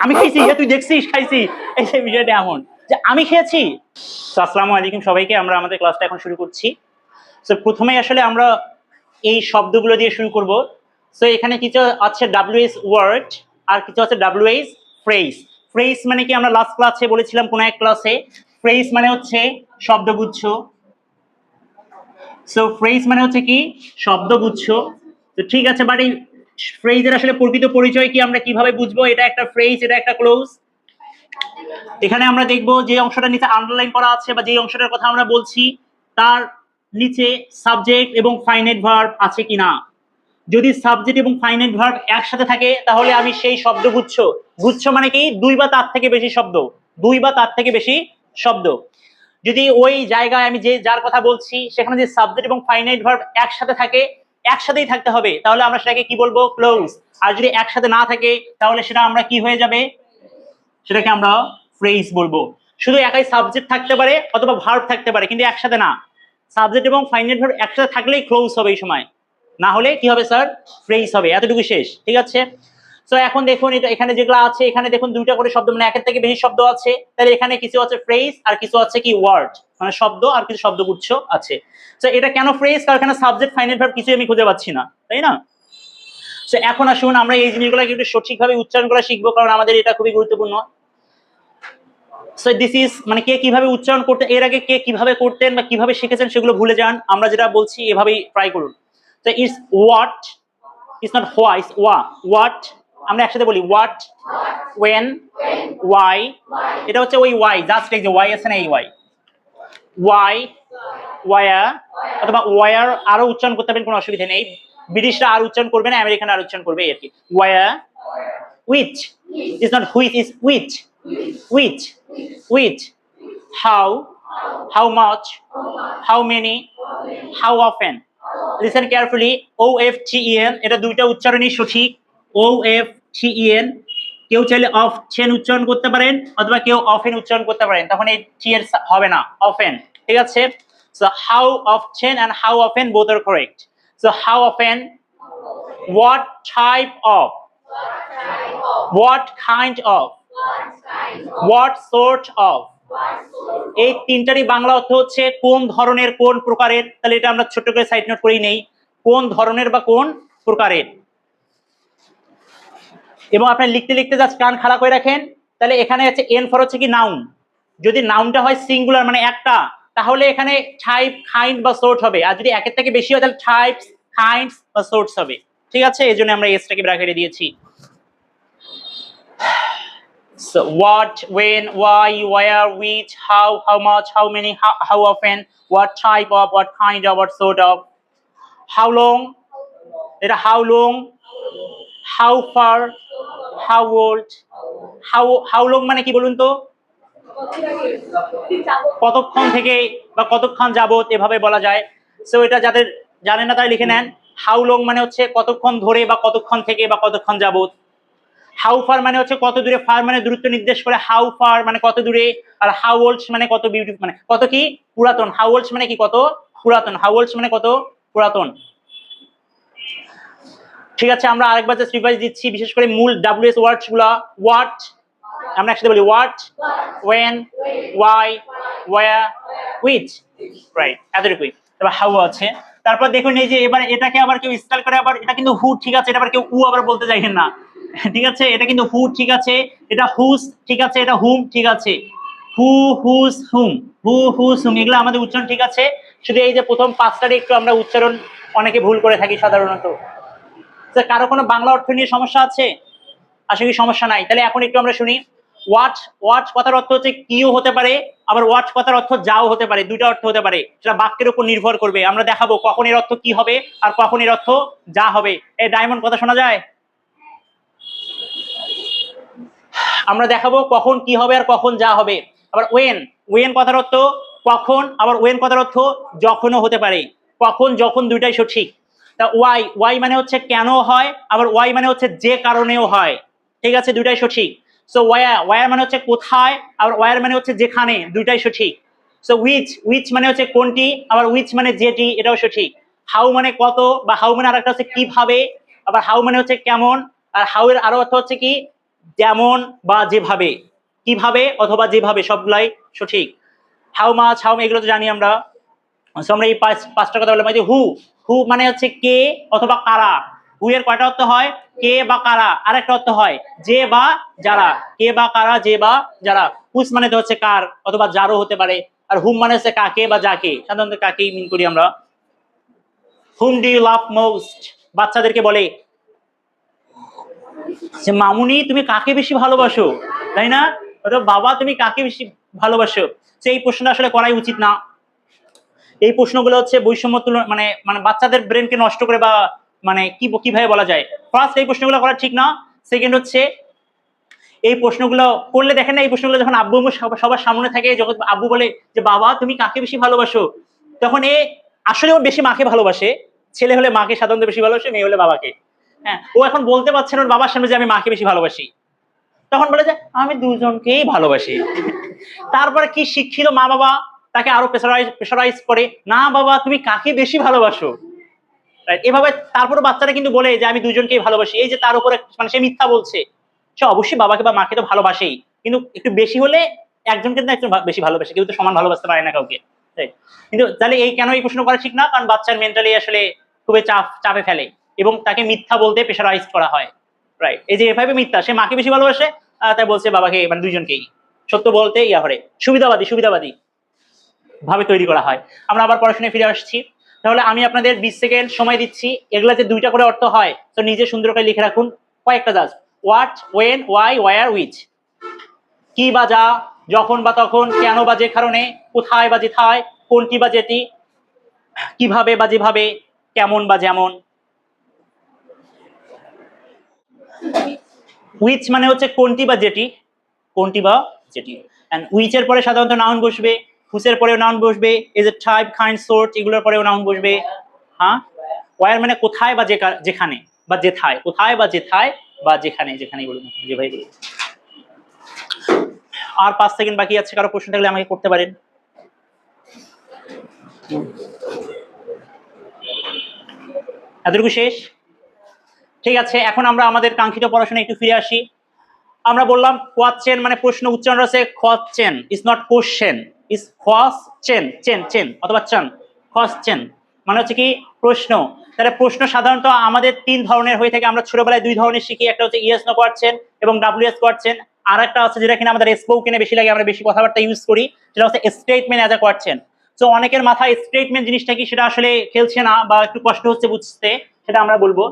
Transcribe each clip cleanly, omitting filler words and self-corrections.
আমি খাইছি, তুই দেখছিস খাইছি, এই যে বিষয়টা এমন যে আমি খেয়েছি। আসসালামু আলাইকুম সবাইকে, আমরা আমাদের ক্লাসটা এখন শুরু করছি। তো প্রথমে আসলে আমরা এই শব্দগুলো দিয়ে শুরু করব। সো এখানে কিছু আছে ডাব্লিউএস ওয়ার্ড আর কিছু আছে ডাব্লিউএস ফ্রেজ। ফ্রেজ মানে কি, আমরা লাস্ট ক্লাসে বলেছিলাম কোন এক ক্লাসে, ফ্রেজ মানে হচ্ছে শব্দগুচ্ছ। সো ফ্রেজ মানে হচ্ছে কি শব্দগুচ্ছ। তো ঠিক আছে, বাট এই ফ্রেজের আসলে প্রকৃত পরিচয় কি, আমরা কিভাবে বুঝবো এটা একটা ফ্রেজ, এটা একটা ক্লোজ? এখানে আমরা দেখব যে অংশটা নিচে আন্ডারলাইন করা আছে বা যে অংশটার কথা আমরা বলছি তার নিচে সাবজেক্ট এবং ফাইনাইট ভার্ব আছে কিনা। যদি সাবজেক্ট এবং ফাইনাইট ভার্ব একসাথে থাকে তাহলে আমি সেই শব্দগুচ্ছ, গুচ্ছ মানে কি দুই বা তার থেকে বেশি শব্দ, দুই বা তার থেকে বেশি শব্দ, যদি ওই জায়গায় আমি যে যার কথা বলছি সেখানে যে সাবজেক্ট এবং ফাইনাইট ভার্ব একসাথে থাকে, একসাথেই থাকতে হবে, তাহলে আমরা সেটাকে কি বলবো, ক্লোজ। আর যদি একসাথে না থাকে তাহলে সেটা আমরা কি হয়ে যাবে, সেটাকে আমরা ফ্রেজ বলবো। শুধু একাই সাবজেক্ট থাকতে পারে অথবা ভার্ব থাকতে পারে, কিন্তু একসাথে না। সাবজেক্ট এবং ফাইনাইট ভার্ব একসাথে থাকলেই ক্লোজ হবে এই সময়, না হলে কি হবে স্যার, ফ্রেজ হবে। এতটুকু শেষ, ঠিক আছে। তো এখন দেখুন এটা এখানে যেগুলো আছে, এখানে দেখুন দুইটা করে শব্দ, মানে একের থেকে বেশি শব্দ আছে, তাহলে এখানে কিছু আছে ফ্রেজ আর কিছু আছে কি ওয়ার্ড, মানে শব্দ আর কিছু শব্দগুচ্ছ আছে। তো এটা কেন ফ্রেজ, কারণ এখানে সাবজেক্ট ফাইনাইট ভার্ব কিছু আমি খুঁজে পাচ্ছি না, তাই না? তো এখন আসুন আমরা এই জিনিসগুলো একটু সঠিকভাবে উচ্চারণ করা শিখবো, কারণ আমাদের এটা খুবই গুরুত্বপূর্ণ। সো দিস ইজ, মানে কে কিভাবে উচ্চারণ করতে, এর আগে কে কিভাবে করতেন বা কিভাবে শিখেছেন সেগুলো ভুলে যান, আমরা যেটা বলছি এভাবেই ট্রাই করুন। তো ইটস হোয়াট, ইটস নট হোয়া, ইটস ওয়া। হোয়াট আমরা একসাথে বলি, হোয়াট, ওয়েন, ওয়াই, এটা হচ্ছে ওই ওয়াই, জাস্ট এই যে ওয়াই আছে না, এই ওয়াই, ওয়াই, ওয়ার, অথবা ওয়ার আরো উচ্চারণ করতে পারেন, কোনো অসুবিধা নেই। ব্রিটিশরা আর উচ্চারণ করবে না, আমেরিকান আর উচ্চারণ করবে আর কি। Where, which, it's not which, it's which, which, which, how much, how many, how often. Listen carefully, OFTEN, এটা দুইটা উচ্চারণই সঠিক। OFTEN, কেউ চাইলে অফছেন উচ্চারণ করতে পারেন অথবা কেউ অফেন উচ্চারণ করতে পারেন, তখন এই টি এর হবে না, অফেন, ঠিক আছে। So how often and how often both are correct. So how often, what type of, what kind of, what sort of, এই তিনটারই বাংলা অর্থ হচ্ছে কোন ধরনের, কোন প্রকারের। তাহলে এটা আমরা ছোট করে সাইড নোট করেই নেই, কোন ধরনের বা কোন প্রকারের। এবং আপনি লিখতে লিখতে জাস্ট কান খাড়া করে রাখেন। তাহলে এখানে আছে এন ফর হচ্ছে কি নাউন, যদি নাউনটা হয় সিঙ্গুলার মানে একটা, তাহলে এখানে টাইপ, কাইন্ড বা সোর্ট হবে, আর যদি একের থেকে বেশি হয় তাহলে টাইপস, কাইন্ডস বা সোর্টস হবে, ঠিক আছে। এই জন্য আমরা এসটাকে ব্র্যাকেটে দিয়েছি। So what, when, why, where, which, how much, how many, how often, what type of, what kind of, what sort of, how long, এটা how long, how far, how old, how long মানে কি বলুন তো, কতক্ষণ থেকে বা কতক্ষণ যাবত এভাবে বলা যায়। সো এটা যাদের জানেন না তাই লিখে নেন, হাউ লং মানে হচ্ছে কতক্ষণ ধরে বা কতক্ষণ থেকে বা কতক্ষণ যাবত। হাউ ফার মানে হচ্ছে কত দূরে, ফার মানে দূরত্ব নির্দেশ করে, হাউ ফার মানে কত দূরে, আর হাউ ওল্ড মানে কত বিউটিফুল, মানে কত কি পুরাতন, হাউ ওল্ড মানে কি কত পুরাতন, হাউ ওল্ড মানে কত পুরাতন, ঠিক আছে। আমরা আরেকবার জাস্ট রিভাইজ দিচ্ছি, বিশেষ করে মূল ডাব্লিউএস ওয়ার্ডস গুলা। হোয়াট, আমরা একসাথে বলি what, when, why, where, which, right, এতটুকুই। তারপর হাউ আছে। তারপর দেখুন এই যে এবার এটাকে আবার কেউ স্টাইল করে, আবার এটা কিন্তু হু, ঠিক আছে, এটা আবার কেউ উ আবার বলতে চাইছেন না, ঠিক আছে। এটা কিন্তু হু, ঠিক আছে, এটা হুস, ঠিক আছে, এটা হুম, ঠিক আছে, হু, হুস, হুম, হু, হুস, হুম, এগুলো আমাদের উচ্চারণ ঠিক আছে। শুধু এই যে প্রথম পাঁচটারে একটু আমরা উচ্চারণ অনেকে ভুল করে থাকি সাধারণত। কারো কোনো বাংলা অর্থ নিয়ে সমস্যা আছে? আশা করি সমস্যা নাই। তাহলে এখন একটু আমরা শুনি। ওয়াট, ওয়াট কথার অর্থ হচ্ছে কিও হতে পারে, আবার ওয়াট কথার অর্থ যাও হতে পারে, দুইটা অর্থ হতে পারে, সেটা বাক্যের উপর নির্ভর করবে। আমরা দেখাবো কখন এর অর্থ কি হবে আর কখন এর অর্থ যা হবে। এই ডায়মন্ড কথা শোনা যায়? আমরা দেখাবো কখন কি হবে আর কখন যা হবে। আবার ওয়েন, ওয়েন কথার অর্থ কখন, আবার ওয়েন কথার অর্থ যখনও হতে পারে, কখন যখন দুইটাই সঠিক। তা ওয়াই, ওয়াই মানে হচ্ছে কেন হয়, আবার ওয়াই মানে হচ্ছে যে কারণেও হয়, ঠিক আছে, দুইটাই সঠিক। সো ওয়ার, ওয়ার মানে হচ্ছে কোথায়, আবার ওয়ার মানে হচ্ছে যেখানে, দুইটাই সঠিক। সো উইচ, উইচ মানে হচ্ছে কোনটি, আবার উইচ মানে যেটি, এটাও সঠিক। হাউ মানে কত, বা হাউ মানে আরেকটা হচ্ছে কিভাবে, আবার হাউ মানে হচ্ছে কেমন, আর হাউ এর আরো অর্থ হচ্ছে কি যেমন বা যেভাবে, কিভাবে অথবা যেভাবে, সবগুলাই সঠিক। হাউ মাছ, হাউ এগুলো তো জানি আমরা। So, আমরা এই পাঁচটা কথা বললাম। হু, হু মানে হচ্ছে কে অথবা কারা। হু এর কয়টা অর্থ হয়? কে বা কারা। আরেকটা অর্থ হয় যে বা যারা। কে বা কারা, যে বা যারা। হুস মানে তো হচ্ছে কার অথবা যারও হতে পারে। আর হুম মানে হচ্ছে কাকে বা যাকে, সাধারণত কাকেই মিন করি আমরা। Whom do you love most, বাচ্চাদেরকে বলে যে মামুনি তুমি কাকে বেশি ভালোবাসো, তাই না? অথবা বাবা তুমি কাকে বেশি ভালোবাসো। সেই প্রশ্নটা আসলে করাই উচিত না। এই প্রশ্নগুলো হচ্ছে বৈষম্য তুলনা, মানে মানে বাচ্চাদের ব্রেনকে নষ্ট করে, বা মানে কিভাবে বলা যায়। ফার্স্ট এই প্রশ্নগুলো করা ঠিক না। সেকেন্ড হচ্ছে এই প্রশ্নগুলো করলে দেখেন না, এই প্রশ্নগুলো যখন আব্বু আম্মু সবার সামনে থাকে, যখন আব্বু বলে যে বাবা তুমি কাকে বেশি ভালোবাসো, তখন এ আসলে ও বেশি মাকে ভালোবাসে। ছেলে হলে মাকে সাধারণত বেশি ভালোবাসে, মেয়ে হলে বাবাকে। হ্যাঁ, ও এখন বলতে পারছে না ওর বাবার সামনে যে আমি মাকে বেশি ভালোবাসি, তখন বলে যে আমি দুজনকেই ভালোবাসি। তারপরে কি শিক্ষিত মা বাবা তাকে আরো প্রেশারাইজ করে, না বাবা তুমি কাকে বেশি ভালোবাসো। এভাবে তারপরে বাচ্চারা কিন্তু বলে যে আমি দুজনকেই ভালোবাসি। এই যে তার উপরে মানে সে মিথ্যা বলছে। সে অবশ্যই বাবাকে বা মাকে তো ভালোবাসেই, কিন্তু একটু বেশি হলে একজনকে না একজন বেশি ভালোবাসে, কেউ তো সমান ভালোবাসতে পারে না কাউকে। কিন্তু তাহলে এই কেন এই প্রশ্ন করা ঠিক না, কারণ বাচ্চার মেন্টালি আসলে খুবই চাপে ফেলে এবং তাকে মিথ্যা বলতে প্রেশারাইজ করা হয়। রাইট, এই যে এভাবে মিথ্যা, সে মাকে বেশি ভালোবাসে তাই বলছে বাবাকে, মানে দুইজনকেই। সত্য বলতে ইয়া করে সুবিধাবাদী ভাবে তৈরি করা হয়। আমরা আবার পড়াশোনায় ফিরে আসছি। তাহলে আমি আপনাদের 20 সেকেন্ড সময় দিচ্ছি। এগুলা যে দুইটা করে অর্থ হয়, তো নিজে সুন্দর করে লিখে রাখুন কয়েকটা just. What, when, why, where, which. কি বা যা, যখন বা তখন, কেন বা যে কারণে, কোথায় বা যেথায়, কোনটি বা যেটি, কিভাবে বা যেভাবে, কেমন বা যেমন। উইচ মানে হচ্ছে কোনটি বা যেটি, কোনটি বা যেটি। এন্ড উইচের পরে সাধারণত নাউন বসবে, হুসের পরেও নাউন বসবে, is a type, kind, sort, এগুলোর পরেও নাউন বসবে। হ্যাঁ, ওয়ার মানে কোথায় বা যেখানে বা যেথায়, কোথায় বা যেথায় বা যেখানে, যেখানেই বলুন, যে ভাই বলুন। আর 5 সেকেন্ড বাকি আছে, কারো প্রশ্ন থাকলে আমাকে করতে পারেন। এতটুকু শেষ? ঠিক আছে, এখন আমরা আমাদের কাঙ্ক্ষিত পড়াশোনা একটু ফিরে আসি। আমরা বললাম কোয়াশ্চেন মানে প্রশ্ন, উচ্চারণ আছে question, is not question, is question, চেন চেন অথবা চান। কোয়াশ্চেন মানে হচ্ছে কি প্রশ্ন। তাহলে প্রশ্ন সাধারণত আমাদের 3 ধরনের হয়ে থাকে। আমরা ছোটবেলায় 2 ধরনের শিখি, একটা হচ্ছে ইয়েস নো কোয়াশ্চেন এবং ডব্লিউএস কোয়াশ্চেন। আর একটা আছে যেটা কিনা আমাদের স্পোকেনে বেশি লাগে, আমরা বেশি কথাবার্তা ইউজ করি, সেটা হচ্ছে স্টেটমেন্ট অ্যাজ আ কোয়াশ্চেন। তো অনেকের মাথায় স্টেটমেন্ট জিনিসটা কি সেটা আসলে খেলছে না, বা একটু কষ্ট হচ্ছে বুঝতে, সেটা আমরা বলবো।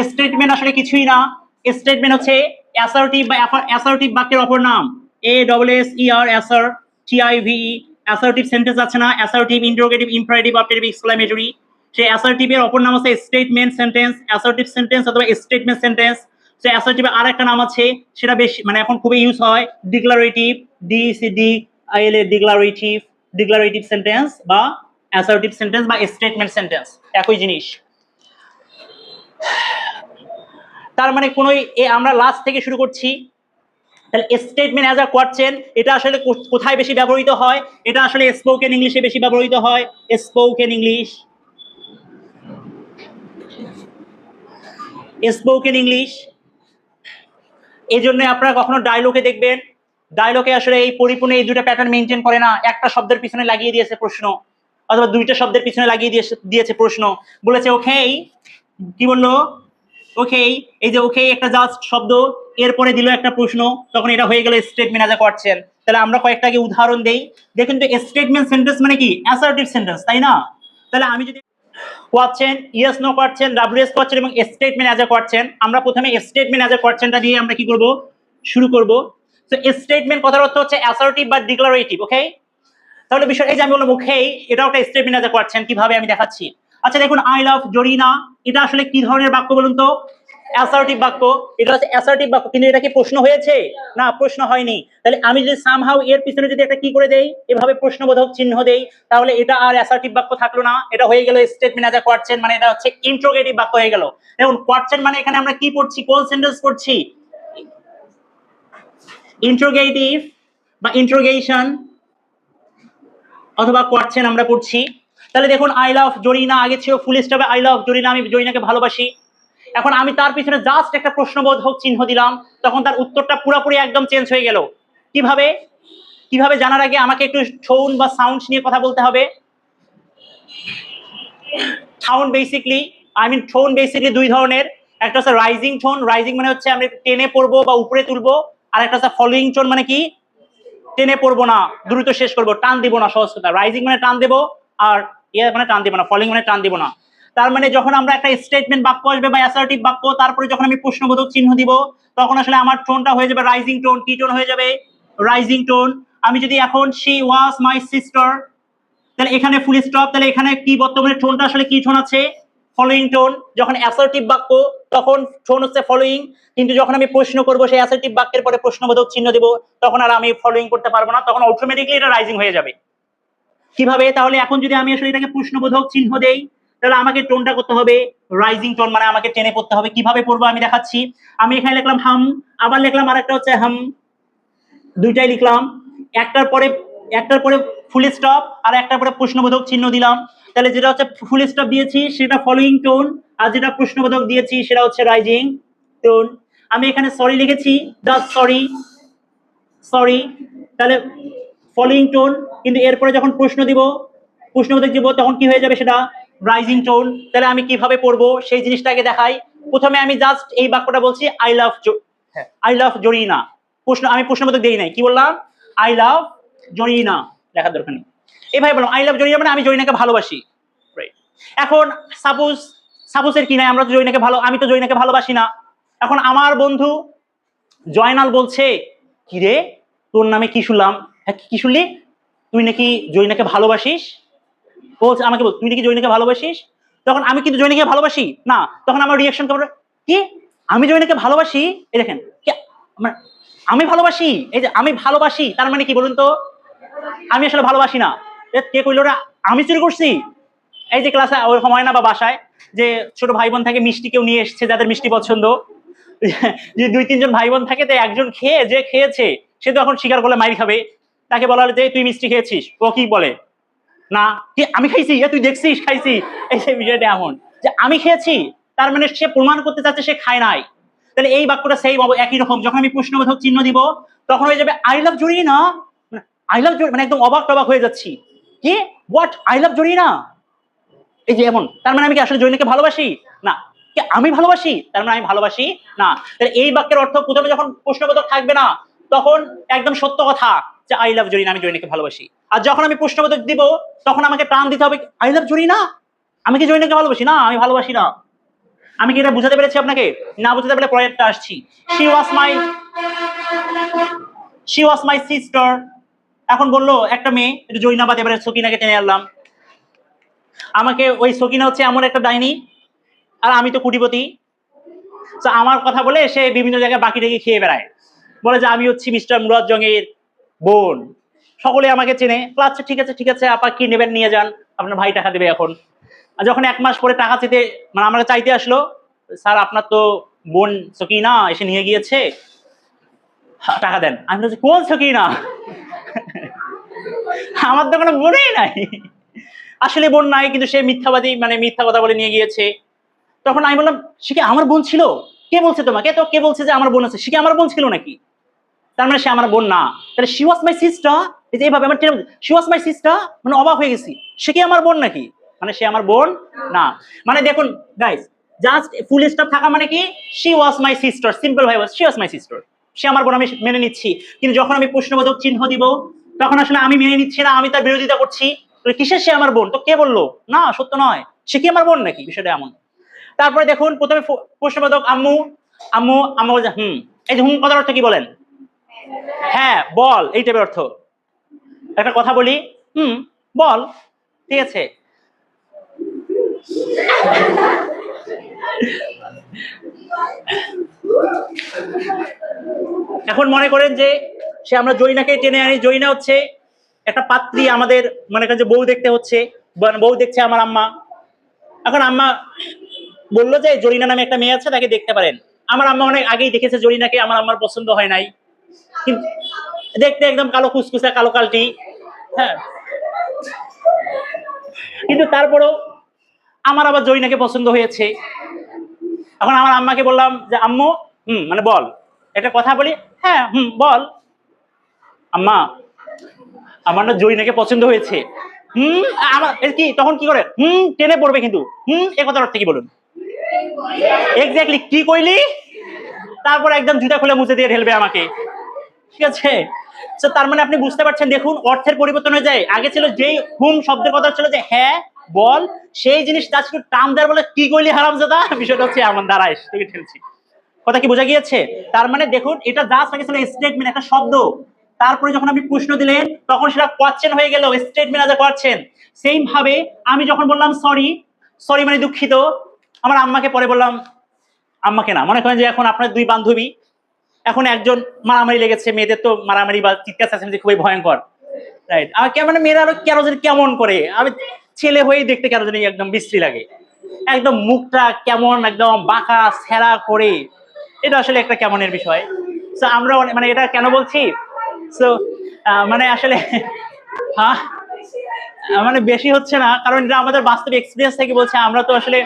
স্টেটমেন্ট আসলে কিছুই না। স্টেটমেন্ট হচ্ছে অ্যাসার্টিভ বা অ্যাসার্টিভ বাক্যের অপর নাম। ASSER, Acer, TIVE। Assertive sentence আছে না, assertive, interrogative, imperative, optative, exclamatory. সেই অ্যাসার্টিভের অপর নাম আছে স্টেটমেন্ট সেন্টেন্স, অ্যাসার্টিভ সেন্টেন্স অথবা স্টেটমেন্ট সেন্টেন্স। সে অ্যাসার্টিভের আর একটা নাম আছে, সেটা বেশ মানে এখন খুবই ইউজ হয়, declarative, DCDILA, declarative, declarative sentence বা অ্যাসার্টিভ সেন্টেন্স বা স্টেটমেন্ট সেন্টেন্স, একই জিনিস। তার মানে কোন, আমরা লাস্ট থেকে শুরু করছি। তাহলে স্টেটমেন্ট অ্যাজ আ কোয়েশ্চেন, এটা আসলে কোথায় বেশি ব্যবহৃত হয়? এটা আসলে স্পোকেন ইংলিশে বেশি ব্যবহৃত হয়। Spoken English, spoken English. এই জন্য আপনারা কখনো ডায়লগে দেখবেন, ডায়লগে আসলে এই পরিপূর্ণ এই দুটো প্যাটার্ন মেনটেন করে না। একটা শব্দের পিছনে লাগিয়ে দিয়েছে প্রশ্ন, অথবা দুইটা শব্দের পিছনে লাগিয়ে দিয়েছে প্রশ্ন। বলেছে ওকে, কি বললো? ওকে, এই যে ওকে একটা জাস্ট শব্দ, এরপরে দিল একটা প্রশ্ন, তখন এটা হয়ে গেল স্টেটমেন্ট অ্যাজ আ কোয়েশ্চেন। তাহলে আমরা কয়েকটা আগে উদাহরণ দেই। দেখুন তো, স্টেটমেন্ট সেন্টেন্স মানে কি? অ্যাসার্টিভ সেন্টেন্স, তাই না? তাহলে আমি যদি question, yes no question, WH question এবং স্টেটমেন্ট অ্যাজ আ কোয়েশ্চেন, আমরা প্রথমে স্টেটমেন্ট অ্যাজ আ কোয়েশ্চেনটা দিয়ে আমরা কি করব, শুরু করব। তো স্টেটমেন্ট কথার অর্থ হচ্ছে অ্যাসার্টিভ বা ডিক্লারেটিভ। ওকে, তাহলে বিষয় এই যে আমি বললাম ওকে, এটাও একটা স্টেটমেন্ট অ্যাজ আ কোয়েশ্চেন, কিভাবে আমি দেখাচ্ছি। আচ্ছা দেখুন, আই লাভ জরিনা, এটা আসলে কি ধরনের বাক্য বলুন তো? অ্যাসার্টিভ বাক্য। এটা হচ্ছে অ্যাসার্টিভ বাক্য, কিন্তু এটা কি প্রশ্ন হয়েছে? না, প্রশ্ন হয়নি। তাহলে আমি যদি সামহাউ এর পিছনে যদি একটা কি করে দেই, এভাবে প্রশ্নবোধক চিহ্ন দেই, তাহলে এটা আর অ্যাসার্টিভ বাক্য থাকলো না, এটা হয়ে গেল স্টেটমেন্ট অ্যাজ আ কোয়েশ্চেন, মানে এটা হচ্ছে ইন্টারোগেটিভ বাক্য হয়ে গেল। দেখুন কোয়েশ্চেন মানে এখানে আমরা কি পড়ছি, কোন সেন্টেন্স পড়ছি? ইন্টারোগেটিভ বা ইন্টারোগেশন অথবা কোয়েশ্চেন আমরা পড়ছি। তাহলে দেখুন, আই লাভ জরিনা, আগে ছিল ফুল স্টপে আই লাভ জরিনা, আমি জরিনাকে ভালোবাসি। এখন আমি তার পিছনে জাস্ট একটা প্রশ্নবোধক চিহ্ন দিলাম, তখন তার উত্তরটা পুরোপুরি একদম চেঞ্জ হয়ে গেল। কিভাবে কিভাবে জানার আগে আমাকে একটু টোন বা সাউন্ড নিয়ে কথা বলতে হবে। টোন বেসিক্যালি দুই ধরনের। একটা হচ্ছে রাইজিং টোন, রাইজিং মানে হচ্ছে আমি টেনে পড়বো বা উপরে তুলবো, আর একটা হচ্ছে ফলোইং টোন মানে কি টেনে পড়বো না, দ্রুত শেষ করবো, টান দিব না, সহজ কথা। রাইজিং মানে টান দেবো, আর মানে টান দিব না, ফলোইং মানে টান দিব না। তার মানে যখন আমরা একটা স্টেটমেন্ট বাক্য আসবে বা অ্যাসার্টিভ বাক্য, তারপরে যখন আমি প্রশ্নবোধক চিহ্ন দিব, তখন আসলে আমার টোনটা হয়ে যাবে রাইজিং টোন। কি টোন হয়ে যাবে? Rising tone. আমি যদি এখন শি ওয়াজ মাই সিস্টার, তাহলে এখানে ফুল স্টপ, তাহলে এখানে কি বর্তমানে টোনটা আসলে কি টোন আছে? Following tone. যখন অ্যাসার্টিভ বাক্য তখন টোন হচ্ছে ফলোইং, কিন্তু যখন আমি প্রশ্ন করব সেই অ্যাসার্টিভ বাক্যের পরে প্রশ্নবোধক চিহ্ন দেব, তখন আর আমি ফলোইং করতে পারবো না, তখন অটোমেটিক্যালি এটা রাইজিং হয়ে যাবে। কিভাবে? তাহলে এখন যদি আমি আসলে এটাকে প্রশ্নবোধক চিহ্ন দেই, তাহলে আমাকে টোনটা করতে হবে রাইজিং টোন, মানে আমাকে টেনে পড়তে হবে। কিভাবে পড়বো আমি দেখাচ্ছি। আমি এখানে লিখলাম হাম, আবার লিখলাম আরেকটা হচ্ছে হাম, দুইটাই লিখলাম। একটার পরে ফুল স্টপ আর একটার পরে প্রশ্নবোধক চিহ্ন দিলাম। তাহলে যেটা হচ্ছে ফুল স্টপ দিয়েছি সেটা ফলোইং টোন, আর যেটা প্রশ্নবোধক দিয়েছি সেটা হচ্ছে রাইজিং টোন। আমি এখানে সরি লিখেছি, জাস্ট সরি, তাহলে ফলোইং টোন, কিন্তু এরপরে যখন প্রশ্নবোধক দিব, তখন কি হয়ে যাবে? সেটা রাইজিং টোন। তাহলে আমি কিভাবে পড়বো সেই জিনিসটাকে দেখাই। প্রথমে আমি জাস্ট এই বাক্যটা বলছি, আই লাভ জরিনা। আমি প্রশ্নবোধক দেই নাই, কি বললাম? আই লাভ জরিনা, লেখার দরকার নেই। এভাবে বললাম আই লাভ জরিনা, মানে আমি জরিনাকে ভালোবাসি। এখন সাপোজের কি নাই, আমরা তো জরিনাকে আমি তো জরিনাকে ভালোবাসি না। এখন আমার বন্ধু জয়নাল বলছে, কি রে তোর নামে কি শুনলাম? হ্যাঁ, কি শুনলি? তুই নাকি জরিনাকে ভালোবাসিস। বলছে আমাকে, বল তুই নাকি জরিনাকে ভালোবাসিস। তখন আমি কিন্তু জরিনাকে ভালোবাসি না, তখন আমার রিয়াকশন কেমন? কি আমি জরিনাকে ভালোবাসি? এই দেখেন, আমি ভালোবাসি, এই যে আমি ভালোবাসি, তার মানে কি বলুন তো? আমি আসলে ভালোবাসি না। কে কইলো রে আমি চুরি করছি? এই যে ক্লাসে ওই সময় না বা বাসায় যে ছোট ভাই বোন থাকে, মিষ্টি কেউ নিয়ে এসছে যাদের মিষ্টি পছন্দ, যে দুই তিনজন ভাই বোন থাকে, তো একজন যে খেয়েছে সে তো এখন স্বীকার করলে মাইর খাবে। তাকে বলা হলো যে তুই মিষ্টি খেয়েছিস, ও কি বলে না, কি আমি খাইছি, তুই দেখছিস খাইছি। এই যে বিষয়টা এমন যে আমি খেয়েছি, তার মানে সে প্রমাণ করতে চাচ্ছে সে খায় নাই। তাহলে এই বাক্যটা সেই একই রকম, যখন আমি প্রশ্নবোধক চিহ্ন দিব, তখন হয়ে যাবে I love Zarina. I love Zarina মানে একদম অবাক টবাক হয়ে যাচ্ছি, কি হোয়াট আই লাভ জরিনা, এই যে এমন। তার মানে আমি কি আসলে জরিনাকে ভালোবাসি না? কি আমি ভালোবাসি, তার মানে আমি ভালোবাসি না। তাহলে এই বাক্যের অর্থ প্রথমে যখন প্রশ্নবোধক থাকবে না, তখন একদম সত্য কথা যে আই লাভ জরিনা, আমি জরিনাকে ভালোবাসি। আর যখন আমি প্রশ্নবোধক দিব, তখন আমাকে টান দিতে হবে আই লাভ জরিনা, আমি কি জরিনাকে ভালোবাসি না, আমি ভালোবাসি না। আমি কি এটা বুঝাতে পেরেছি আপনাকে? না বুঝাতে পারলে পরেরটা আসছি। She was my sister. এখন বললো একটা মেয়ে, একটু জরিনাবাদ, এবারে সকিনাকে টেনে আনলাম। আমাকে ওই সকিনা হচ্ছে এমন একটা ডাইনি, আর আমি তো কোটিপতি। তো আমার কথা বলে সে বিভিন্ন জায়গায় বাকি রেখে খেয়ে বেড়ায়, বলে যে আমি হচ্ছি মিস্টার মুরাদ জংয়ের বোন, সকলে আমাকে চেনে। আচ্ছা ঠিক আছে আপা, কি নেবেন নিয়ে যান, আপনার ভাই টাকা দেবে এখন। আর যখন 1 মাস পরে টাকা চেতে, মানে আমরা চাইতে আসলো, স্যার আপনার তো বোন সকিনা এসে নিয়ে গিয়েছে, টাকা দেন। আমি বলছি কোন সকিনা? আমার তো কোনো বোনই নাই। আসলে বোন নাই, কিন্তু সে মিথ্যাবাদী, মানে মিথ্যা কথা বলে নিয়ে গিয়েছে। তখন আমি বললাম সে কি আমার বোন ছিল? কে বলছে তোমাকে? তো কে বলছে যে আমার বোন আছে? সে কি আমার বোন ছিল নাকি? তার মানে সে আমার বোন না। তাহলে শি ওয়াজ মাই সিস্টার, এই যে এইভাবে আমার শি ওয়াজ মাই সিস্টার, মানে অবাক হয়ে গেছি, সে কি আমার বোন নাকি? মানে সে আমার বোন না। মানে দেখুন গাইস, জাস্ট ফুল স্টপ থাকা মানে কি, she was my sister, simple ভাই, শি ওয়াজ মাই সিস্টার, সে আমার বোন, আমি মেনে নিচ্ছি। কিন্তু যখন আমি প্রশ্নবোধক চিহ্ন দিব, তখন আসলে আমি মেনে নিচ্ছি না, আমি তার বিরোধিতা করছি। কিসের সে আমার বোন? তো কে বললো না সত্য নয়, সে কি আমার বোন নাকি? বিষয়টা এমন। তারপরে দেখুন প্রথমে প্রশ্নবোধক আম্মু, আম্মু আম্মু হুম, এই যে হুম কথার অর্থ কি বলেন? হ্যাঁ বল, এই টাইপের অর্থ। একটা কথা বলি, হুম বল, ঠিক আছে। এখন মনে করেন যে সে আমরা জরিনাকে টেনে আনি, জরিনা হচ্ছে একটা পাত্রী, আমাদের মনে করেন যে বউ দেখতে হচ্ছে, বউ দেখছে আমার আম্মা। এখন আম্মা বললো যে জরিনা নামে একটা মেয়ে আছে, তাকে দেখতে পারেন। আমার আম্মা অনেক আগেই দেখেছে জরিনাকে, আমার আম্মার পছন্দ হয় নাই, কিন্তু দেখতে একদম কালো কুচকুচা, কালো কালটি, হ্যাঁ, কিন্তু তারপরেও আমার আবার জরিনাকে পছন্দ হয়েছে। এখন আমার আম্মাকে বললাম যে আম্মু মানে বল, একটা কথা বলি, হ্যাঁ বল। আম্মা আমার না জরিনাকে পছন্দ হয়েছে। আমার কি তখন কি করে টেনে পড়বে কিন্তু এ কথার অর্থ কি বলুন? এক্স্যাক্টলি কি কইলি, তারপর একদম জুতা খুলে মুছে দিয়ে ঢেলবে আমাকে, ঠিক আছে? তো তার মানে আপনি বুঝতে পারছেন, দেখুন অর্থের পরিবর্তন হয়ে যায়। আগে ছিল যেই শব্দের কথা ছিল যে হ্যাঁ বল, সেই জিনিস যা ছিল টার্ম দেওয়ার বলে কি কইলি হারামজাদা, বিষয়টা হচ্ছে এমন দাঁড়ায় তোকে ঠেলছি। কথা কি বোঝা গিয়েছে? তার মানে দেখুন এটা জাস্ট আগে ছিল স্টেটমেন্ট, একটা শব্দ, তারপরে যখন আপনি প্রশ্ন দিলেন তখন সেটা কোয়েশ্চেন হয়ে গেল, স্টেটমেন্ট আজ কোয়েশ্চেন। সেম ভাবে আমি যখন বললাম সরি, সরি মানে দুঃখিত, আমার আম্মাকে পরে বললাম, আম্মাকে না, মনে করেন যে এখন আপনার দুই বান্ধবী, এখন একজন মারামারি লেগেছে, মেয়েদের তো মারামারি বা চিৎকার চেঁচামেচি খুবই ভয়ঙ্কর, রাইট? আমার কেমন মেয়েরা আরো কেন জানি কেমন করে, আমি ছেলে হয়েই দেখতে কেন জানি একদম বিশ্রী লাগে, একদম মুখটা কেমন একদম বাঁকা ছেঁড়া করে, এটা আসলে একটা কেমনের বিষয়। তো আমরা মানে এটা কেন বলছি, তো মানে আসলে হ্যাঁ মানে বেশি হচ্ছে না, কারণ এটা আমাদের বাস্তব এক্সপিরিয়েন্স থেকে বলছে। আমরা তো আসলে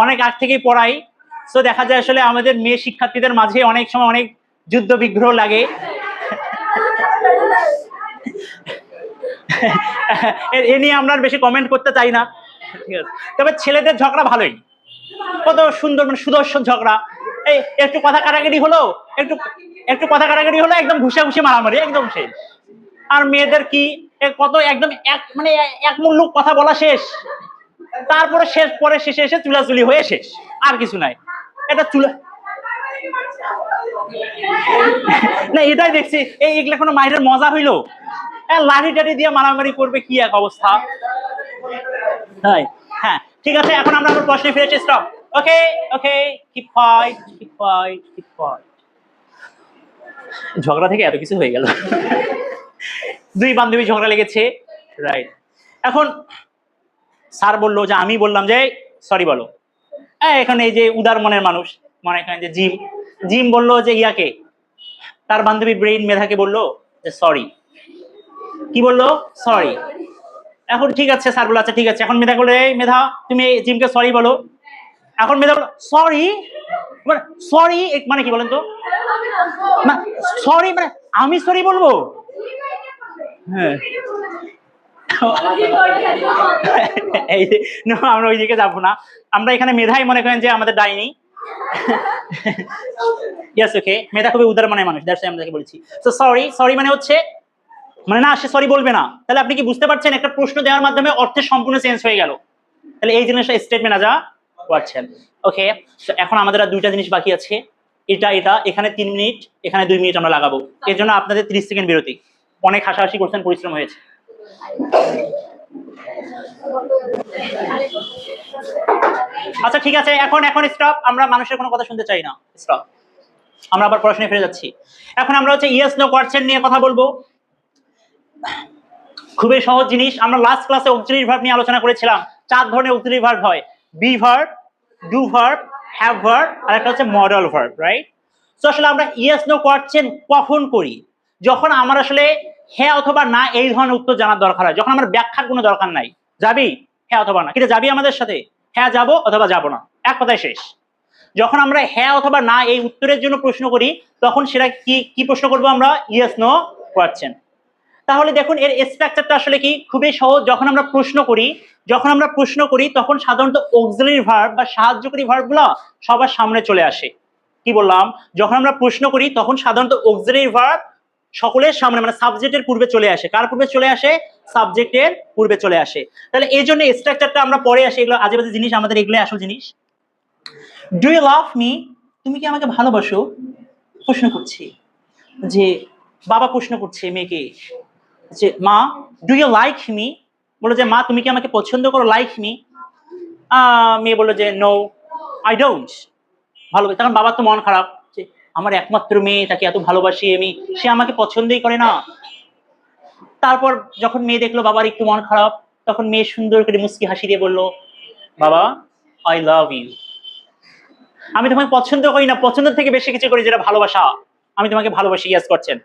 অনেক আগ থেকেই পড়াই, তো দেখা যায় আসলে আমাদের মেয়ে শিক্ষার্থীদের মাঝে অনেক সময় অনেক যুদ্ধ বিগ্রহ লাগে। এ নিয়ে আমরা বেশি কমেন্ট করতে চাই না, ঠিক আছে? তবে ছেলেদের ঝগড়া ভালোই, কত সুন্দর, মানে সুদর্শন ঝগড়া। এই একটু কথা কাটাকাটি হলো, একটু একটু কথা কাটাকাটি হলো, একদম ঘুষাঘুষি মারামারি একদম শেষ। আর মেয়েদের কি কত একদম এক মানে এক মুল্লুক কথা বলা শেষ, তারপরে শেষ পরে শেষে এসে চুলাচুলি হয়ে শেষ, আর কিছু নাই। এটা চুলা না, এটাই দেখছি, এগুলা কোনো মায়ের মজা হইলো? লাঠি টাঠি দিয়ে মারামারি করবে, কি এক অবস্থা। হ্যাঁ ঠিক আছে, এখন আমরা আমার প্রশ্নে ফিরে এসে stop. Okay okay, keep fight, keep fight, keep fight. ঝগড়া থেকে এত কিছু হয়ে গেল। দুই বান্ধবী ঝগড়া লেগেছে, রাইট? এখন স্যার বললো যে, আমি বললাম যে সরি বলো। এখানে এই যে উদার মনের মানুষ, মনে করেন যে জিম, জিম বললো যে ইয়াকে, তার বান্ধবী ব্রেইন মেধাকে বললো যে সরি। কি বললো? সরি। এখন ঠিক আছে, স্যার বললো আচ্ছা ঠিক আছে। এখন মেধা বলে, এই মেধা তুমি জিমকে সরি বলো। এখন মেধা বলো সরি, মানে সরি মানে কি বলেন তো? সরি মানে আমি সরি বলবো? হ্যাঁ এই আমরা ওই দিকে যাবো না, আমরা এখানে মেধাই মনে করেন যে আমাদের ডাইনি। ইয়েস ওকে, মেধা খুবই উদার মনের মানুষ, দ্যাটস আমি তাকে বলেছি। সো সরি, সরি মানে হচ্ছে মানে না, সে সরি বলবে না। তাহলে আপনি কি বুঝতে পারছেন, একটা প্রশ্ন দেওয়ার মাধ্যমে অর্থের সম্পূর্ণ চেঞ্জ হয়ে গেল। তাহলে এই জিনিসটা স্টেটমেন্ট আজা করছেন। ওকে, তো এখন আমাদের আর দুইটা জিনিস বাকি আছে, এটা এটা এখানে 3 মিনিট, এখানে 2 মিনিট আমরা লাগাবো। এর জন্য আপনাদের 30 সেকেন্ড বিরতি। অনেক হাসাহাসি করছেন, পরিশ্রম হয়েছে। আচ্ছা ঠিক আছে, এখন এখন স্টপ, আমরা মানুষের কোনো কথা শুনতে চাই না, স্টপ। আমরা আবার প্রশ্নে ফিরে যাচ্ছি। এখন আমরা হচ্ছে ইয়েস নো কোয়েশ্চেন নিয়ে কথা বলবো। খুবই সহজ জিনিস, আমরা লাস্ট ক্লাসে অক্সিলারি ভার্ব নিয়ে আলোচনা করেছিলাম। 4 ধরনের অক্সিলারি ভার্ব হয়, be verb, do verb, have verb, আর একটা হচ্ছে মডেল ভার্ব, রাইট? তো আসলে আমরা ইয়েস নো কোয়েশ্চেন কখন করি? যখন আমার আসলে হ্যাঁ অথবা না এই ধরনের উত্তর জানার দরকার হয়, যখন আমার ব্যাখ্যার কোনো দরকার নাই। যাবি? হ্যাঁ অথবা না। কিন্তু যাবি আমাদের সাথে? হ্যাঁ যাবো অথবা যাবো না, এক কথায় শেষ। যখন আমরা হ্যাঁ অথবা না এই উত্তরের জন্য প্রশ্ন করি, তখন সেটা কি কি প্রশ্ন করবো আমরা? Yes no question. তাহলে দেখুন এর স্ট্রাকচারটা আসলে কি, খুবই সহজ। যখন আমরা প্রশ্ন করি তখন সাধারণত অক্সিলারি ভার্ব বা সাহায্যকারী ভার্বগুলো সবার সামনে চলে আসে। কি বললাম? যখন আমরা প্রশ্ন করি তখন সাধারণত অক্সিলারি ভার্ব সকলের সামনে, মানে সাবজেক্টের পূর্বে চলে আসে। কার পূর্বে চলে আসে? সাবজেক্টের পূর্বে চলে আসে। তাহলে এই জন্য স্ট্রাকচারটা আমরা পরে আসি, এগুলো আজে বাজে জিনিস, আমাদের এগুলো আসল জিনিস। Do you love me? তুমি কি আমাকে ভালোবাসো? প্রশ্ন করছি, যে বাবা প্রশ্ন করছে মেয়েকে যে মা ডু ইউ লাইক মি? বললো যে মা তুমি কি আমাকে পছন্দ করো? Like me? মেয়ে বললো যে নো আই ডোন্ট। ভালো, তখন বাবার তো মন খারাপ, যে আমার একমাত্র মেয়ে, তাকে এত ভালোবাসি আমি, সে আমাকে পছন্দই করে না। তারপর যখন মেয়ে দেখলো বাবার একটু মন খারাপ, তখন মেয়ে সুন্দর করে মুস্কি হাসি দিয়ে বললো, বাবা আই লাভ ইউ। আমি তোমাকে পছন্দ করি না, পছন্দের থেকে বেশি কিছু করি, যেটা ভালোবাসা। আমি তোমাকে ভালোবাসি। ইয়াস করছেন?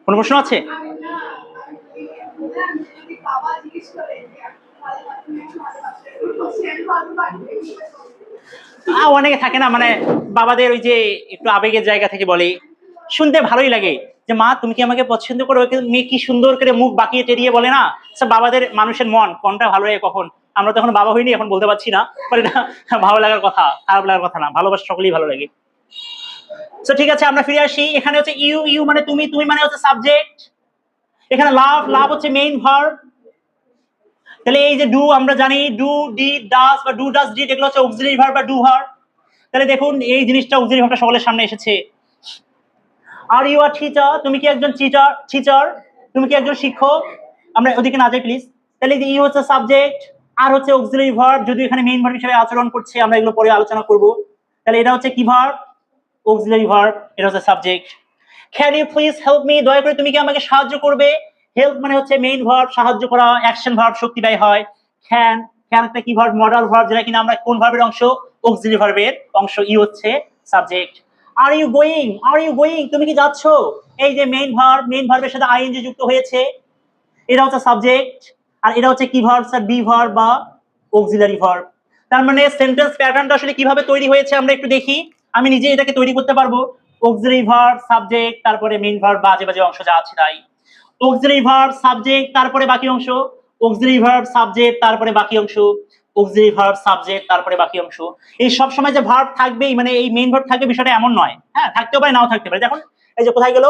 কোনো প্রশ্ন আছে? অনেকে থাকে না মানে বাবাদের ওই যে একটু আবেগের জায়গা থেকে বলে, শুনতে ভালোই লাগে যে মা তুমি কি আমাকে পছন্দ করো, মেয়ে কি সুন্দর করে মুখ বাঁকিয়ে টেরিয়ে বলে না। বাবাদের মানুষের মন কোনটা ভালো লাগে কখন, আমরা তো এখন বাবা হইনি, এখন বলতে পারছি না, বাট এটা ভালো লাগার কথা, খারাপ লাগার কথা না, ভালোবাসা সকলেই ভালো লাগে। তো ঠিক আছে, আমরা ফিরে আসি। এখানে হচ্ছে ইউ, ইউ মানে তুমি, তুমি মানে হচ্ছে সাবজেক্ট। এখানে লাভ, লাভ হচ্ছে মেইন ভার্ব। তাহলে এই যে ডু আমরা জানি ডু ডিড ডাজ বা ডু ডাজ ডিড এগুলো হচ্ছে অক্সিলারি ভার্ব বা ডু ভার্ব। তাহলে দেখুন এই জিনিসটা অক্সিলারি ভার্বটা সকলের সামনে এসেছে। আর ইউ আর টিচার, তুমি কি একজন টিচার, টিচার তুমি কি একজন শিক্ষক। আমরা ওদিকে না যাই প্লিজ। তাহলে যে ইউ হচ্ছে সাবজেক্ট, আর হচ্ছে অক্সিলারি ভার্ব, যদি এখানে মেইন ভার্ব হিসেবে আচরণ করছে, আমরা এগুলো পরে আলোচনা করব। তাহলে এটা হচ্ছে কি ভার্ব, অক্সিলারি ভার্ব, এটা হচ্ছে subject. Can you please help me, দয়া করে তুমি কি আমাকে সাহায্য করবে। হেল্প মানে হচ্ছে মেইন ভার্ব, সাহায্য করা, অ্যাকশন ভার্ব, শক্তি ব্যয় হয়। ক্যান, ক্যান একটা কি ভার্ব, মডাল ভার্ব, যেটা কিনা আমরা কোন ভার্বের অংশ, অক্সিলারি ভার্বের অংশ। ইউ হচ্ছে subject. R you going, are you going তুমি কি যাচ্ছ, এই যে মেইন ভার্ব, মেইন ভার্বের সাথে আইএনজি যুক্ত হয়েছে, এটা হচ্ছে সাবজেক্ট। আর এটা হচ্ছে কি ভার্ব স্যার, বি ভার্ব বা অক্সিলারি ভার্ব। তার মানে সেন্টেন্স প্যাটার্নটা আসলে কিভাবে তৈরি হয়েছে আমরা একটু দেখি। আমি নিজে এটাকে তৈরি করতে পারবো। অক্সিলারি ভার্ব, সাবজেক্ট, তারপরে মেইন ভার্ব বা আজে বাজে অংশ যা আছে তাই। অক্সিলারি ভার্ব, সাবজেক্ট, তারপরে বাকি অংশ। অক্সিলারি ভার্ব, সাবজেক্ট, তারপরে বাকি অংশ। অক্সিলারি ভার্ব, সাবজেক্ট, তারপরে বাকি অংশ। এই সব সময় যে ভার্ব থাকবেই মানে এই মেইন ভার্ব থাকবে বিষয়টা এমন নয়, হ্যাঁ থাকতেও পারে নাও থাকতে পারে। দেখুন এই যে কোথায় গেল,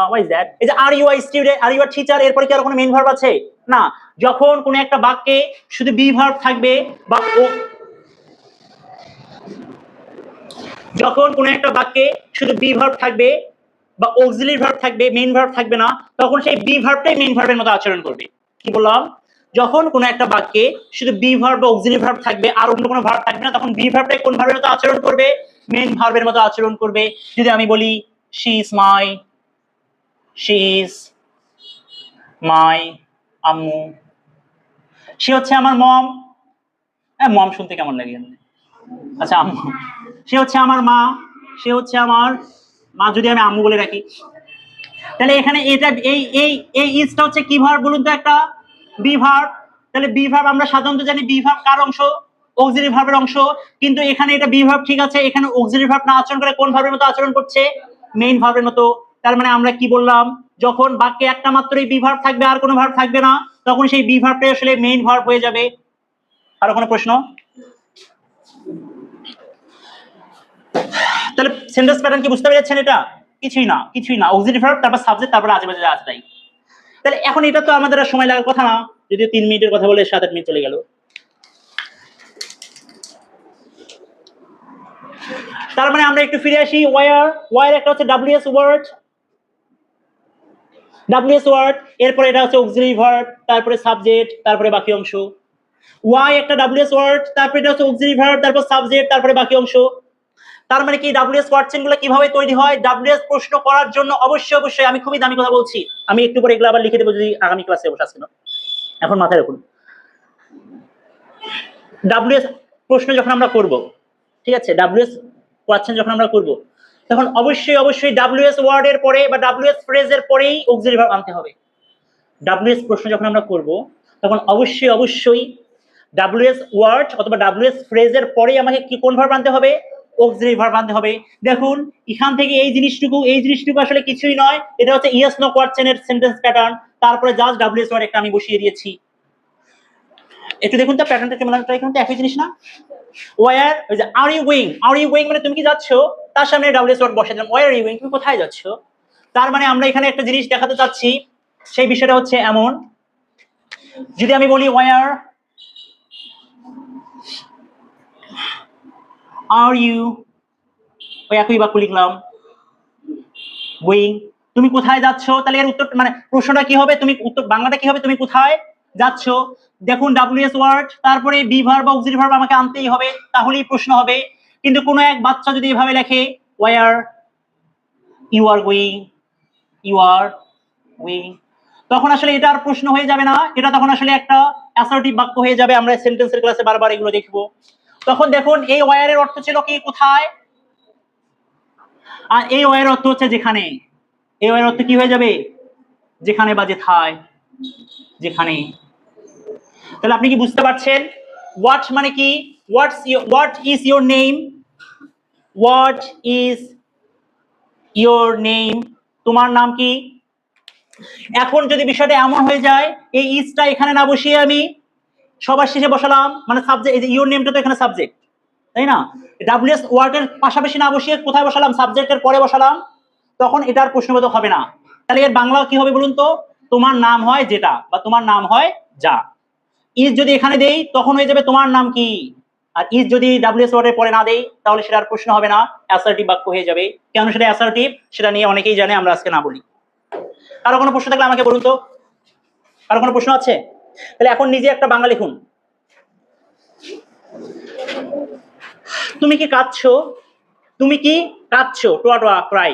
হোয়াট ইজ দ্যাট, এই যে are you are student, are you are teacher, এরপরে কি আর কোনো মেইন ভার্ব আছে না। যখন কোনো একটা বাক্যে শুধু বি ভার্ব থাকবে বা যখন কোনো একটা বাক্যে শুধু বি ভার্ব থাকবে বা অক্সিলারি ভার্ব থাকবে, মেইন ভার্ব থাকবে না, তখন সেই বি ভার্বটাই মেইন ভার্বের মতো আচরণ করবে। কি বললাম, যখন কোনো একটা বাক্যে শুধু বি ভার্ব বা অক্সিলারি ভার্ব থাকবে আর অন্য কোনো ভার্ব থাকবে না, তখন বি ভার্বটাই কোন ভার্বের মতো আচরণ করবে, মেইন ভার্বের মতো আচরণ করবে। যদি আমি বলি she is my, she is my আম্মু, সে হচ্ছে আমার মম, হ্যাঁ মম শুনতে কেমন লাগে, আচ্ছা আম্মু। সে হচ্ছে আমার মা, সে হচ্ছে আমার মা, যদি আমি আম্মু বলে রাখি। তাহলে এখানে এটা এই এই এই ইজটা হচ্ছে কি ভার্ব বলুন তো, একটা বি ভার্ব। তাহলে বি ভার্ব আমরা সাধারণত জানি বি ভার্ব কার অংশ, অক্সিলারি ভার্বের অংশ। কিন্তু এখানে এটা বি ভার্ব ঠিক আছে, এখানে অক্সিলারি ভার্ব না আচরণ করে কোন ভার্বের মতো আচরণ করছে, মেইন ভার্বের মতো। তার মানে আমরা কি বললাম, যখন বাক্যে একটা মাত্রই বি ভার্ব থাকবে আর কোনো ভার্ব থাকবে না, তখন সেই বি ভার্বটাই আসলে মেইন ভার্ব হয়ে যাবে। আরো কোনো প্রশ্ন? তাহলে সেন্টেন্স প্যাটার্ন কি বুঝতে পেরেছেন? এটা কিছুই না, কিছুই না, অক্সিলারি ভার্ব তারপর সাবজেক্ট তারপর আজেবাজে যা আছে তাই। তাহলে এখন এটা তো আমাদের আর সময় লাগার কথা না, যদিও 3 মিনিটের কথা বলে 7-8 মিনিট চলে গেল। তার মানে আমরা একটু ফিরে আসি। ওয়ার, ওয়ার একটা হচ্ছে ডব্লিউএস ওয়ার্ড, ডব্লিউএস ওয়ার্ড, এরপরে এটা হচ্ছে অক্সিলারি ভার্ব, তারপরে সাবজেক্ট, তারপরে বাকি অংশ। ওয়াই একটা ডব্লিউএস ওয়ার্ড, তারপরে এটা হচ্ছে অক্সিলারি ভার্ব, তারপর সাবজেক্ট, তারপরে বাকি অংশ। তার মানে কি ডব্লিউএস ওয়ার্ড চেনগুলো কিভাবে তৈরি হয়, ডব্লিউএস প্রশ্ন করার জন্য অবশ্যই অবশ্যই, আমি খুবই দামি কথা বলছি, আমি একটু পরে এগুলো আবার লিখে দেবো যদি আগামী ক্লাসে বসে আসছিল, এখন মাথায় রাখুন। ডব্লিউএস প্রশ্ন যখন আমরা করব, ঠিক আছে, ডব্লিউএস কোয়েশ্চেন যখন আমরা করব, তখন অবশ্যই অবশ্যই ডব্লিউএস ওয়ার্ডের পরে বা ডব্লিউএস ফ্রেজের পরেই অক্সিলারি ভার্ব আনতে হবে। ডব্লিউএস প্রশ্ন যখন আমরা করব, তখন অবশ্যই অবশ্যই ডব্লিউএস ওয়ার্ড অথবা ডব্লিউএস ফ্রেজের পরেই আমাকে কি কোন ভার্ব আনতে হবে, অক্সিলারি ভার্ব আনতে হবে। দেখুন এখান থেকে এই জিনিসটুকু আসলে কিছুই নয়, এটা হচ্ছে ইয়েস নো কোয়েশ্চেনের সেন্টেন্স প্যাটার্ন, তারপরে জাস্ট ডব্লিউএস ওয়ার্ড একটা আমি বসিয়ে দিয়েছি। একটু দেখুন তো প্যাটার্নটা কেমন, ট্রাই করুন তো, একই জিনিস না। ওয়ার, ওই যে are you going, are you going মানে তুমি কি যাচ্ছ, তার সামনে ডব্লিউএস ওয়ার্ড বসিয়ে দিলাম, ওয়ার আর ইউ গোয়িং, তুমি কোথায় যাচ্ছ। তার মানে আমরা এখানে একটা জিনিস দেখাতে চাচ্ছি, সেই বিষয়টা হচ্ছে এমন, যদি আমি বলি ওয়ার আর ইউ, ওই একই বাক্য লিখলাম, গোয়িং, তুমি কোথায় যাচ্ছ, তাহলে এর উত্তর মানে প্রশ্নটা কি হবে, তুমি উত্তর বাংলাটা কি হবে, তুমি কোথায় যাচ্ছ। দেখুন ডব্লিউএস ওয়ার্ড তারপরে বি ভার্ব বা অক্সিলারি ভার্ব আমাকে আনতেই হবে, তাহলেই প্রশ্ন হবে। কিন্তু কোনো এক বাচ্চা যদি এভাবে লেখে where you are going, you are going, তখন আসলে এটা আর প্রশ্ন হয়ে যাবে না, এটা তখন আসলে একটা অ্যাসার্টিভ বাক্য হয়ে যাবে। আমরা সেন্টেন্সের ক্লাসে বারবার এগুলো দেখবো। তখন দেখুন এই ওয়ারের অর্থ ছিল কি, কোথায়, আর এই ওয়ারের অর্থ হচ্ছে যেখানে। এই ওয়ারের অর্থ কি হয়ে যাবে, যেখানে বা যেথায়, যেখানে। তাহলে আপনি কি বুঝতে পারছেন, হোয়াট মানে কি, what is your name? What is your name? তোমার নাম কি? এখন যদি বিষয়টা এমন হয়ে যায় এই ইজটা এখানে না বসিয়ে আমি সবার শেষে বসালাম, মানে সাবজেক্ট, এই যে ইওর নেমটা তো এখানে সাবজেক্ট, তাই না? ডাব্লিউএস ওয়ার্ডের পাশাপাশি না বসিয়ে কোথায় বসালাম? সাবজেক্টের পরে বসালাম, তখন এটার প্রশ্নবোধক হবে না। তাহলে এর বাংলা কি হবে বলুন তো? তোমার নাম হয় যেটা, বা তোমার নাম হয় যা। ইজ যদি এখানে দেই তখন হয়ে যাবে তোমার নাম কি, আর ইজ যদি ডাব্লিউএস ওয়ার্ডের পরে না দেই তাহলে সেটার প্রশ্ন হবে না, অ্যাসার্টিভ বাক্য হয়ে যাবে। কেন সেটা অ্যাসার্টিভ সেটা নিয়ে অনেকেই জানে, আমরা আজকে না বলি। কারো কোনো প্রশ্ন থাকলে আমাকে বলুন তো, কারো কোনো প্রশ্ন আছে? তাহলে এখন নিজে একটা বাংলা লিখুন। তুমি কি কাঁদছো? তুমি কি কাঁদছো? টোয়া টোয়া ক্রাই।